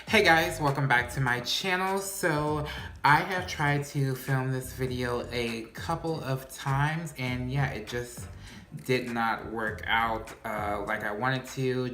Hey guys, welcome back to my channel. So I have tried to film this video a couple of times and yeah, it just did not work out like I wanted to.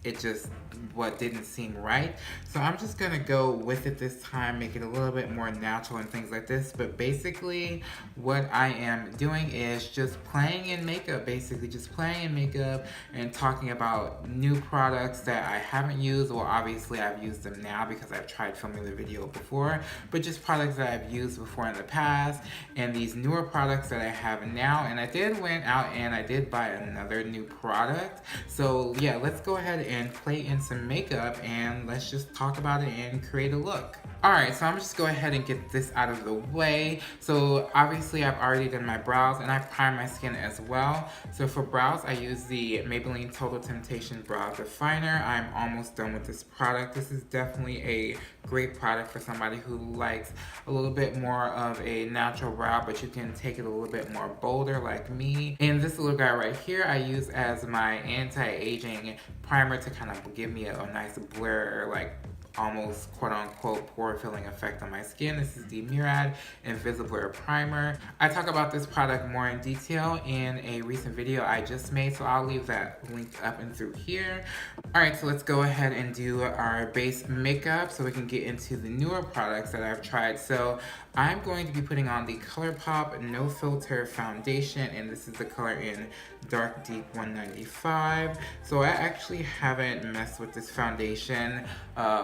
It just what didn't seem right. So I'm just gonna go with it this time, make it a little bit more natural and things like this. But basically what I am doing is just playing in makeup, basically just playing in makeup and talking about new products that I haven't used. Well, obviously I've used them now because I've tried filming the video before, but just products that I've used before in the past and these newer products that I have now. And I did went out and I did buy another new product. So yeah, let's go ahead and play in some makeup and let's just talk about it and create a look. Alright, so I'm just go ahead and get this out of the way. So obviously I've already done my brows and I've primed my skin as well. So for brows, I use the Maybelline Total Temptation Brow Definer. I'm almost done with this product. This is definitely a great product for somebody who likes a little bit more of a natural brow, but you can take it a little bit more bolder like me. And this little guy right here I use as my anti-aging primer to kind of give me a nice blur, like almost quote-unquote pore filling effect on my skin. This is the Murad Invisiblur primer. I talk about this product more in detail in a recent video I just made, so I'll leave that linked up and through here. Alright, so let's go ahead and do our base makeup so we can get into the newer products that I've tried. So I'm going to be putting on the ColourPop No Filter Foundation, and this is the color in Dark Deep 195. So I actually haven't messed with this foundation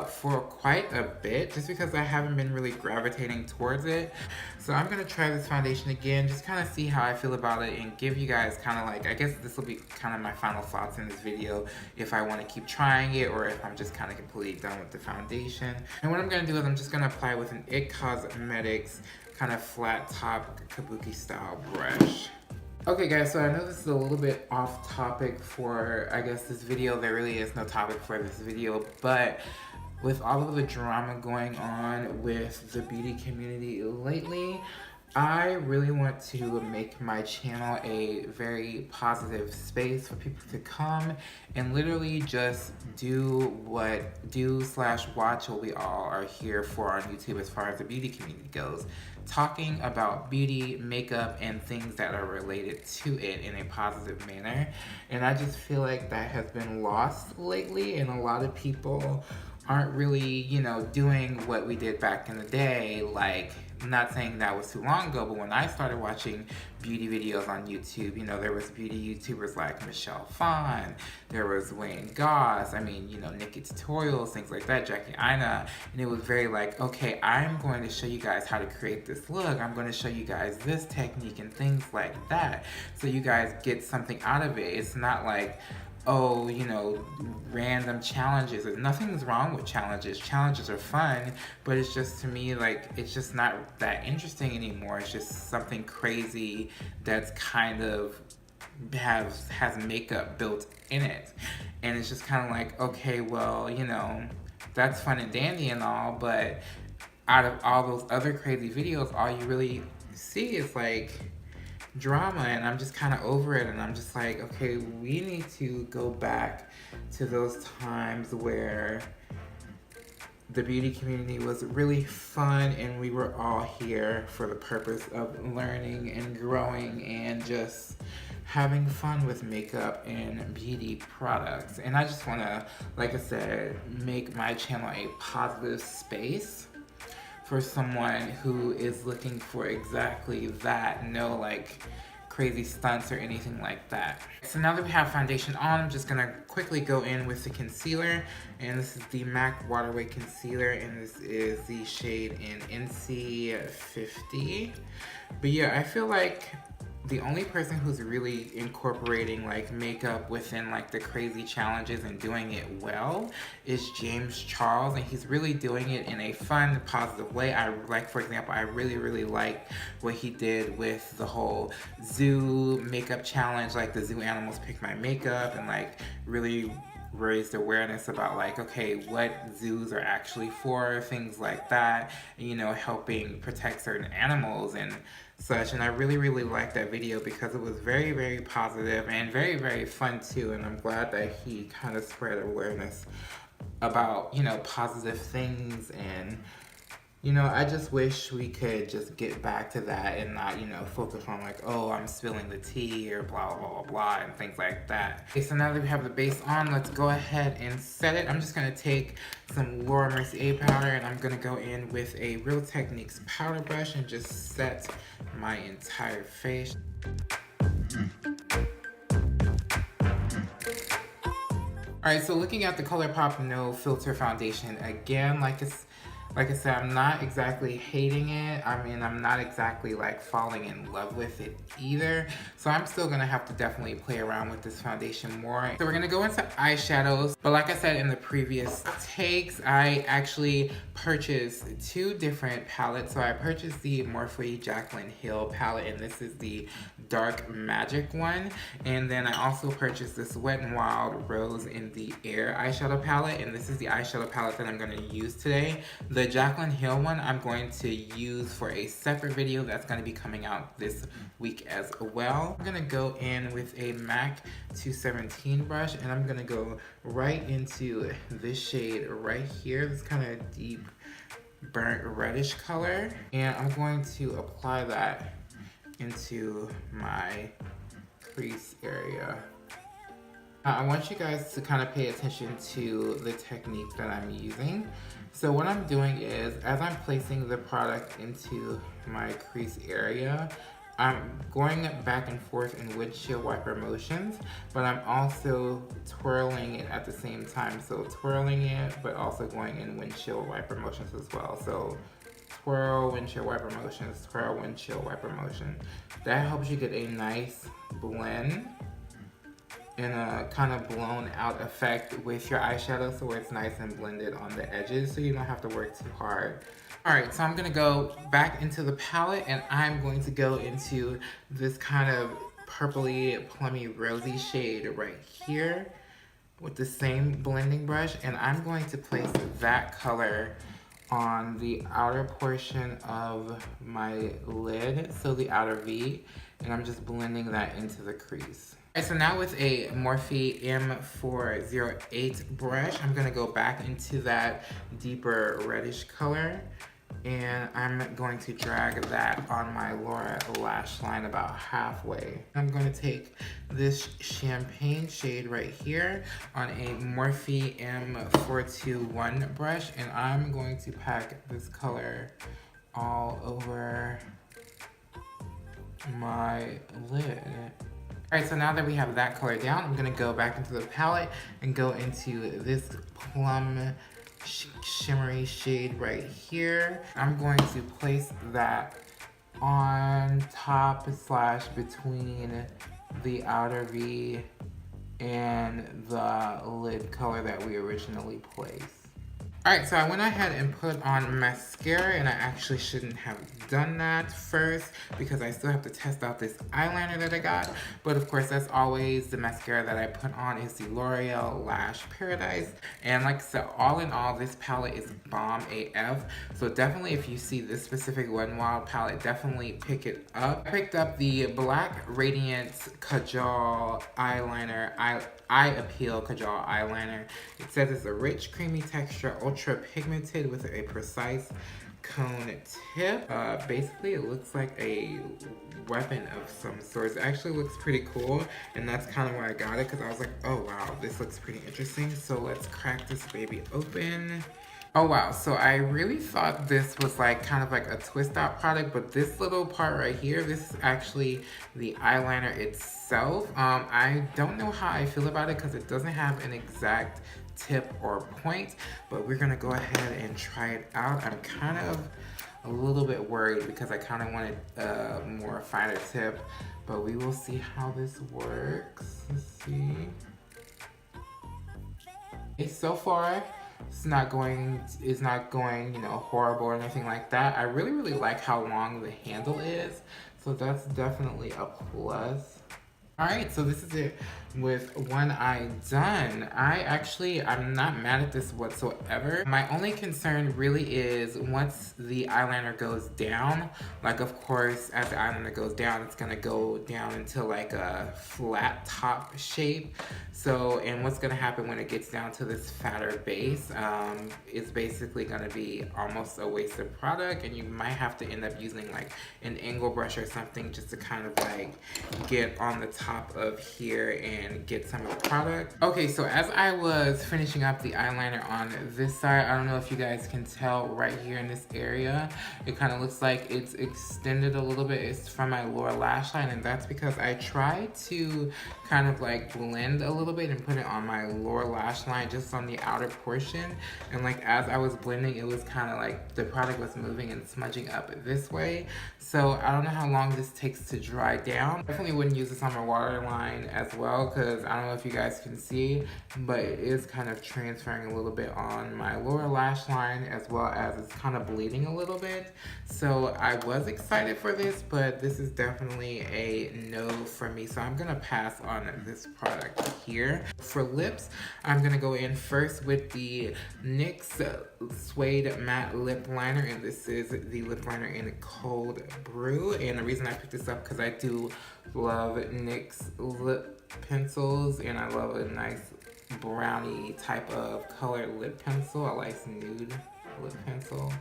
for quite a bit, just because I haven't been really gravitating towards it. So I'm gonna try this foundation again, just kind of see how I feel about it and give you guys kind of like, I guess this will be kind of my final thoughts in this video, if I want to keep trying it or if I'm just kind of completely done with the foundation. And what I'm gonna do is I'm just gonna apply with an IT Cosmetics kind of flat top kabuki style brush. Okay guys, so I know this is a little bit off topic for, I guess, this video. There really is no topic for this video, but with all of the drama going on with the beauty community lately, I really want to make my channel a very positive space for people to come and literally just do/watch what we all are here for on YouTube as far as the beauty community goes. Talking about beauty, makeup, and things that are related to it in a positive manner. And I just feel like that has been lost lately, and a lot of people aren't really, you know, doing what we did back in the day. Like, I'm not saying that was too long ago, but when I started watching beauty videos on YouTube, you know, there was beauty YouTubers like Michelle Phan, there was Wayne Goss, I mean, you know, Nikki Tutorials, things like that, Jackie Aina, and it was very like, okay, I'm going to show you guys how to create this look, I'm going to show you guys this technique and things like that, so you guys get something out of it. It's not like, oh, you know, random challenges. Nothing's wrong with challenges. Challenges are fun, but it's just, to me, like, it's just not that interesting anymore. It's just something crazy that's kind of has makeup built in it. And it's just kind of like, okay, well, you know, that's fun and dandy and all, but out of all those other crazy videos, all you really see is like drama, and I'm just kind of over it, and I'm just like, okay, we need to go back to those times where the beauty community was really fun and we were all here for the purpose of learning and growing and just having fun with makeup and beauty products. And I just want to, like I said, make my channel a positive space for someone who is looking for exactly that. No like crazy stunts or anything like that. So now that we have foundation on, I'm just gonna quickly go in with the concealer, and this is the MAC Waterweight Concealer, and this is the shade in NC50. But yeah, I feel like the only person who's really incorporating like makeup within like the crazy challenges and doing it well is James Charles, and he's really doing it in a fun, positive way. I like, for example, I really like what he did with the whole zoo makeup challenge, like the zoo animals pick my makeup, and like really raised awareness about like, okay, what zoos are actually for, things like that, and, you know, helping protect certain animals and such. And I really liked that video because it was very positive and very fun too, and I'm glad that he kind of spread awareness about, you know, positive things. And you know, I just wish we could just get back to that and not, you know, focus on like, oh, I'm spilling the tea or blah, blah, blah, blah, and things like that. Okay, so now that we have the base on, let's go ahead and set it. I'm just going to take some Laura Mercier powder and I'm going to go in with a Real Techniques powder brush and just set my entire face. Alright, so looking at the ColourPop No Filter Foundation, again, like I said, I'm not exactly hating it. I mean, I'm not exactly like falling in love with it either. So I'm still gonna have to definitely play around with this foundation more. So we're gonna go into eyeshadows. But like I said in the previous takes, I actually purchased two different palettes. So I purchased the Morphe Jaclyn Hill palette, and this is the Dark Magic one. And then I also purchased this Wet n Wild Rose in the Air eyeshadow palette, and this is the eyeshadow palette that I'm gonna use today. The Jaclyn Hill one I'm going to use for a separate video that's going to be coming out this week as well. I'm going to go in with a MAC 217 brush and I'm going to go right into this shade right here, this kind of deep burnt reddish color, and I'm going to apply that into my crease area. I want you guys to kind of pay attention to the technique that I'm using. So what I'm doing is, as I'm placing the product into my crease area, I'm going back and forth in windshield wiper motions, but I'm also twirling it at the same time. So twirling it, but also going in windshield wiper motions as well. So twirl, windshield wiper motions, twirl, windshield wiper motion. That helps you get a nice blend and a kind of blown out effect with your eyeshadow, so it's nice and blended on the edges so you don't have to work too hard. Alright, so I'm gonna go back into the palette and I'm going to go into this kind of purpley, plummy, rosy shade right here with the same blending brush, and I'm going to place that color on the outer portion of my lid, so the outer V, and I'm just blending that into the crease. Alright, so now with a Morphe M408 brush, I'm going to go back into that deeper reddish color, and I'm going to drag that on my Laura lash line about halfway. I'm going to take this champagne shade right here on a Morphe M421 brush, and I'm going to pack this color all over my lid. Alright, so now that we have that color down, I'm going to go back into the palette and go into this plum shimmery shade right here. I'm going to place that on top / between the outer V and the lid color that we originally placed. Alright, so I went ahead and put on mascara, and I actually shouldn't have done that first because I still have to test out this eyeliner that I got. But of course, as always, the mascara that I put on is the L'Oreal Lash Paradise. And like I said, all in all, this palette is bomb AF. So definitely, if you see this specific Wet n Wild palette, definitely pick it up. I picked up the Black Radiance Kajal eyeliner, Eye Appeal Kajal eyeliner. It says it's a rich, creamy texture, ultra pigmented with a precise cone tip. Basically, it looks like a weapon of some sort. It actually looks pretty cool, and that's kind of why I got it, because I was like, oh wow, this looks pretty interesting. So let's crack this baby open. Oh wow, so I really thought this was like kind of like a twist out product, but this little part right here, this is actually the eyeliner itself. I don't know how I feel about it because it doesn't have an exact tip or point, but we're gonna go ahead and try it out. I'm kind of a little bit worried because I kind of wanted a more finer tip, but we will see how this works. Let's see. Okay, so far, it's not going, you know, horrible or anything like that. I really like how long the handle is, so that's definitely a plus. Alright, so this is it with one eye done. I'm not mad at this whatsoever. My only concern really is once the eyeliner goes down, like of course as the eyeliner goes down, it's gonna go down into like a flat top shape. So, and what's gonna happen when it gets down to this fatter base, it's basically gonna be almost a wasted product, and you might have to end up using like an angle brush or something just to kind of like get on the top of here and get some of the product. Okay, so as I was finishing up the eyeliner on this side, I don't know if you guys can tell right here in this area, it kind of looks like it's extended a little bit. It's from my lower lash line, and that's because I tried to kind of like blend a little bit and put it on my lower lash line, just on the outer portion. And like as I was blending, it was kind of like the product was moving and smudging up this way. So I don't know how long this takes to dry down. Definitely wouldn't use this on my waterline as well, because I don't know if you guys can see, but it is kind of transferring a little bit on my lower lash line, as well as it's kind of bleeding a little bit. So I was excited for this, but this is definitely a no for me. So I'm gonna pass on this product here. For lips, I'm gonna go in first with the NYX Suede Matte Lip Liner, and this is the lip liner in Cold Brew. And the reason I picked this up because I do love NYX lip pencils, and I love a nice brownie type of colored lip pencil. I like nude lip pencil.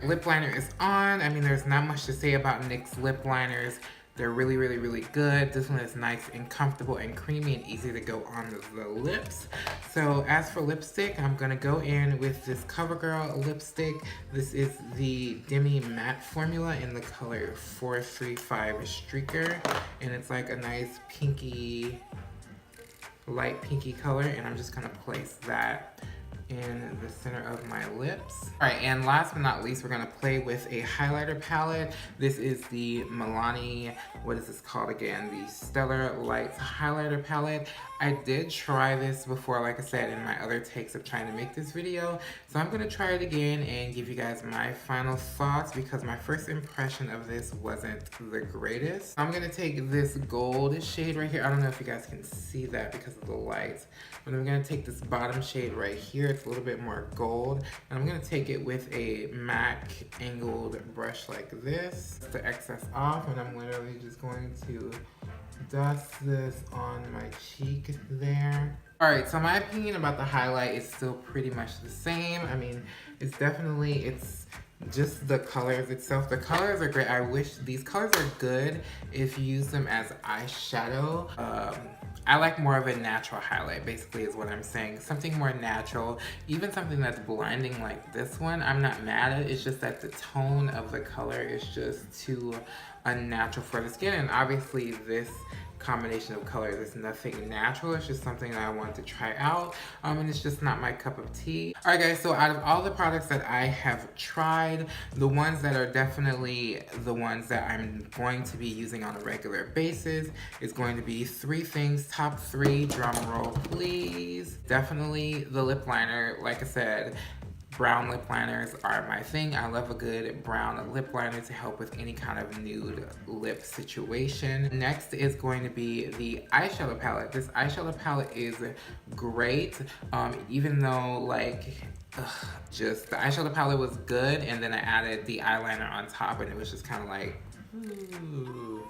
Lip liner is on. I mean, there's not much to say about NYX lip liners. They're really, really, really good. This one is nice and comfortable and creamy and easy to go on the lips. So as for lipstick, I'm gonna go in with this CoverGirl lipstick. This is the Demi Matte formula in the color 435 Streaker. And it's like a nice pinky, light pinky color. And I'm just gonna place that in the center of my lips. All right, and last but not least, we're gonna play with a highlighter palette. This is the Milani, what is this called again? The Stellar Lights highlighter palette. I did try this before, like I said, in my other takes of trying to make this video. So I'm gonna try it again and give you guys my final thoughts, because my first impression of this wasn't the greatest. I'm gonna take this gold shade right here. I don't know if you guys can see that because of the lights, but I'm gonna take this bottom shade right here. It's a little bit more gold, and I'm gonna take it with a MAC angled brush like this, the excess off, and I'm literally just going to dust this on my cheek there. All right, so my opinion about the highlight is still pretty much the same. I mean, it's just the colors itself. The colors are great. I wish these colors are good if you use them as eyeshadow. I like more of a natural highlight, basically, is what I'm saying. Something more natural, even something that's blinding like this one, I'm not mad at it. It's just that the tone of the color is just too unnatural for the skin. And obviously this combination of colors is nothing natural. It's just something that I wanted to try out, and it's just not my cup of tea. All right, guys, so out of all the products that I have tried, the ones that are definitely the ones that I'm going to be using on a regular basis is going to be three things. Top three, drum roll please. Definitely the lip liner. Like I said, brown lip liners are my thing. I love a good brown lip liner to help with any kind of nude lip situation. Next is going to be the eyeshadow palette. This eyeshadow palette is great, even though like, just the eyeshadow palette was good, and then I added the eyeliner on top, and it was just kind of like, ooh.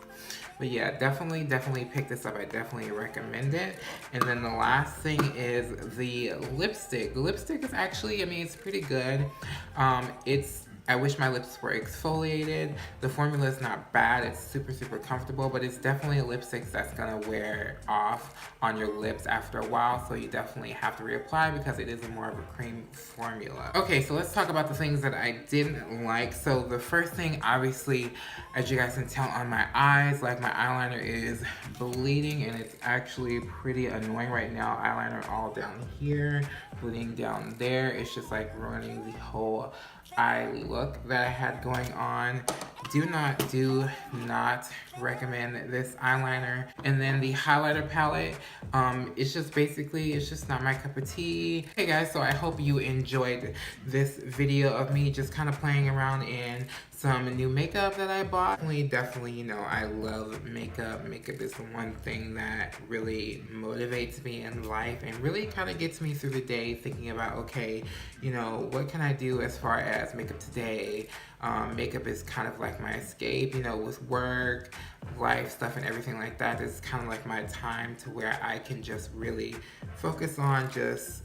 But yeah, definitely pick this up. I definitely recommend it. And then the last thing is the lipstick. The lipstick is actually, I mean, it's pretty good. I wish my lips were exfoliated. The formula is not bad. It's super comfortable, but it's definitely a lipstick that's gonna wear off on your lips after a while, so you definitely have to reapply because it is more of a cream formula. Okay, so let's talk about the things that I didn't like. So the first thing, obviously, as you guys can tell on my eyes, like my eyeliner is bleeding, and it's actually pretty annoying right now. Eyeliner all down here, bleeding down there. It's just like ruining the whole eye look that I had going on. Do not recommend this eyeliner. And then the highlighter palette, it's just not my cup of tea. Hey guys, so I hope you enjoyed this video of me just kind of playing around in some new makeup that I bought. Definitely, you know, I love makeup. Makeup is the one thing that really motivates me in life and really kind of gets me through the day thinking about, okay, you know, what can I do as far as makeup today? Makeup is kind of like my escape, you know, with work, life stuff and everything like that. It's kind of like my time to where I can just really focus on just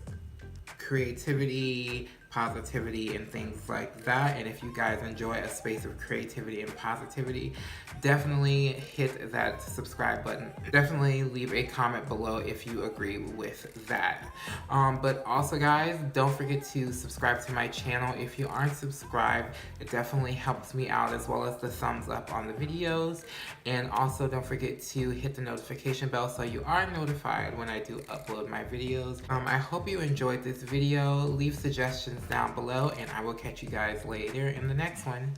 creativity, positivity, and things like that. And if you guys enjoy a space of creativity and positivity, definitely hit that subscribe button. Definitely leave a comment below if you agree with that. But also, guys, don't forget to subscribe to my channel. If you aren't subscribed, it definitely helps me out, as well as the thumbs up on the videos. And also, don't forget to hit the notification bell so you are notified when I do upload my videos. I hope you enjoyed this video. Leave suggestions down below, and I will catch you guys later in the next one.